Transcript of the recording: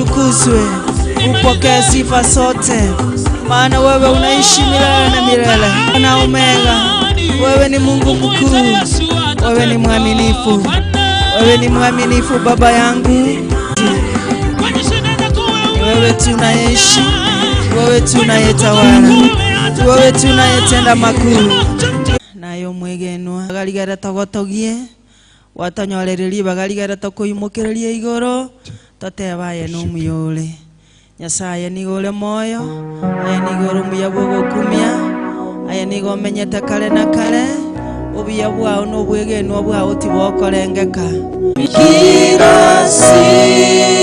utukuzwe, upokee sifa zote, maana wewe unaishi milele na milele na Omega. Wewe ni Mungu mkuu, wewe ni mwaminifu, wewe ni mwaminifu Baba yangu. Wewe tunaishi, wewe tunayetawala, wewe tunayetenda makuu. Nayo mwegenwa galigara tagotogie watanyorererie bagaligara takuimukirerie igoro tatebaye no muyole Nyasaye nigole moyo aya nigoro muyabogo kumia aya nigo menyete kale na kale obuya bwao no bwegenwa bwao tibokorengeka kila si